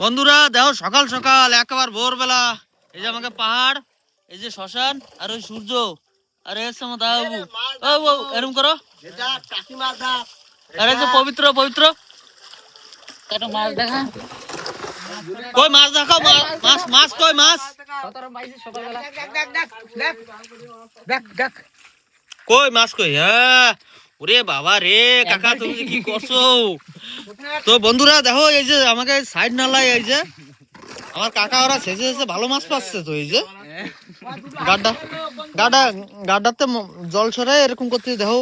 বন্ধুরা দেখো সকাল সকাল একেবারে ভোরবেলা, এই যে আমাকে পাহাড়, এই যে শ্মশান আর ওই সূর্য আর এর সময় দাও এরকম করো। আরে যে পবিত্র পবিত্র একটা মাছ দেখা, কই মাছ দেখাও, মাছ মাছ কই মাছ কই মাছ কই? হ্যাঁ ওরে বাবা রে কাকা তুমি কি করছো? তো বন্ধুরা দেখো এই যে আমাকে সাইড নালায় এই যে আমার কাকা ওরা শেষে শেষে ভালো মাছ পাচ্ছে। তো এই যে গাড্ডাতে জল ছড়ায় এরকম করতে দেখো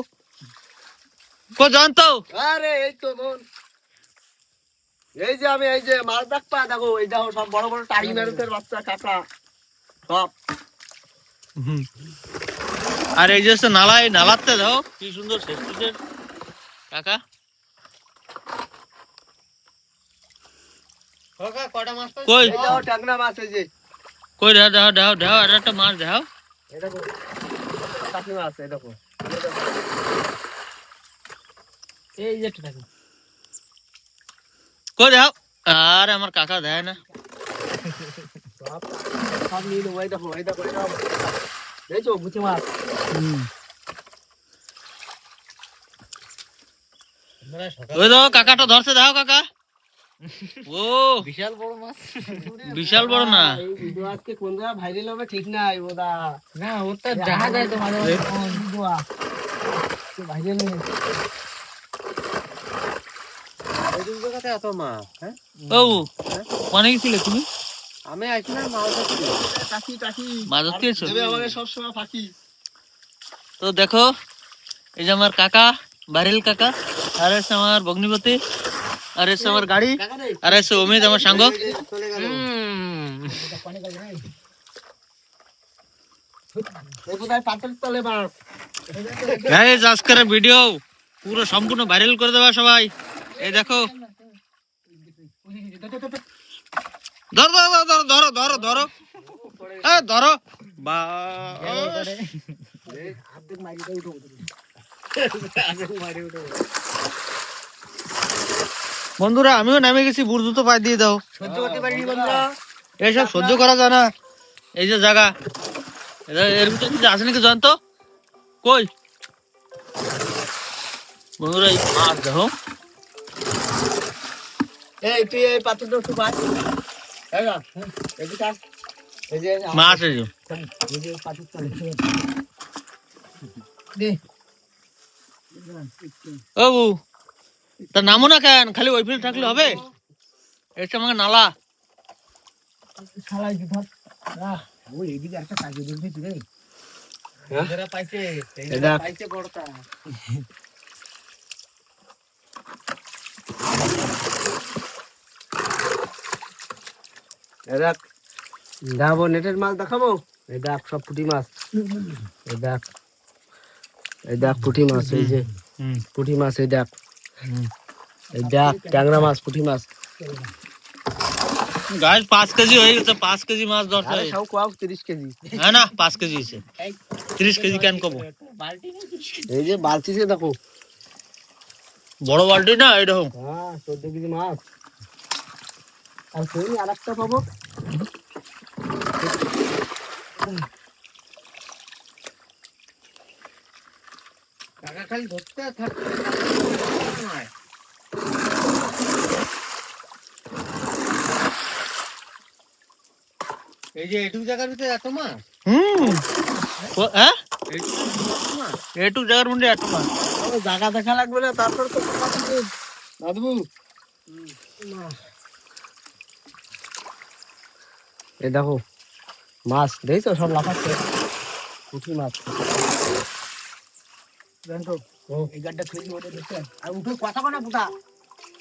কো জানতো। আরে এই তো বোন, এই যে আমি এই যে মাছ দেখবা দেখো, এই দেখো সব বড় বড় টাই মেরেছে বাচ্চা কাকা সব। আর এই যে নালায় নালাতে দেখো কি সুন্দর শেষ কাকা। কই ট্যাংরা মাছ এই যে, কই দাও দাও দাও দাও আর একটা মাছ দাও। এই দেখো কাকি মাছ, এই দেখো এই যে কই দাও। আর আমার কাকা দেয় না সব নিয়ে নেবো। এই দেখো এই দেখো দেখছো গুচি মাছ। ওই দেখো কাকাটা ধরছে দাও কাকা। ও বিশাল বড় মাছ, বিশাল বড় না। এই ভিডিও আজকে কোন জায়গা ভাইরাল হবে ঠিক নাই ওদা না ওটা জাহাজ আছে তো মাঝে মাঝে ভাইরাল নেই এই জায়গাতে এত মাছ। হ্যাঁ ও কোনে গেছিলে তুমি? আমি আসলাম মাছ ধরতে। কাকি কাকি মাছ ধরতে এসো? দেবে আমাকে সব সময় ফাঁকি। তো দেখো এই যে আমার কাকা বারেল কাকা, আর এসে আমার ভগ্নিপতি, আর এসে আমার গাড়ি, আর এসে অমিত আমার সাঙ্গ। আজকের ভিডিও পুরো সম্পূর্ণ ভাইরাল করে দেবা সবাই। এই দেখো ধরো ধরো ধরো ধরো ধরো ধরো বা বন্ধুরা আমিও নামে গেছি, বুড় তো পাই দিয়ে দাও। সহ্য করতে পারিনি বন্ধুরা, এইসব সহ্য করা যায় না। এই যে জায়গা এর ভিতরে কিছু আছে নাকি জানতো? কই বন্ধুরা এই মাছ দেখো। এই তুই এই পাত্রটা একটু পাই এই যে মাছ এই যে পাত্রটা ও তা নামো না কেন, খালি ওই ফিল্ড থাকলে হবে? এটা আমাকে নালা শালাই ধর না ওই এদিকে একটা কাজে দেখবি রে। যারা পাইছে এইটা পাইছে বড়টা। এরা দাও নেটের মাছ দেখাবো। এই দেখ সব পুঁটি মাছ, এই দেখ এই দেখ পুঁটি মাছ, এই যে পুঁটি মাছ, এই দেখ এই দেখ ট্যাংরা মাছ, পুঁটি মাছ। গাছ 5 কেজি হয়ে গেছে, 5 কেজি মাছ ধরছে। আরে সব কোয়াও 30 কেজি। হ্যাঁ না 5 কেজি হয়েছে, 30 কেজি কেন কব? এই যে বালতিতে দেখো বড় বালতি না এই দেখো। হ্যাঁ 14 কেজি মাছ। আর কই আরেকটা পাবো। কাকা খালি ধরতে থাক। এই যে এটুকু জায়গার ভিতরে এত মাছ। হ্যাঁ এটুকু জায়গার মধ্যে এত মাছ। জায়গা দেখা লাগবে না, তারপর তো দাদু এই দেখো মাছ দেখছো সব লাফাচ্ছে, পুঁটি মাছ। জানো এই গাড্ডা খুঁজে ওটা দেখছেন আর উঠে কথা কোনা পুতা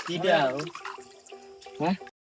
কিটা? হ্যাঁ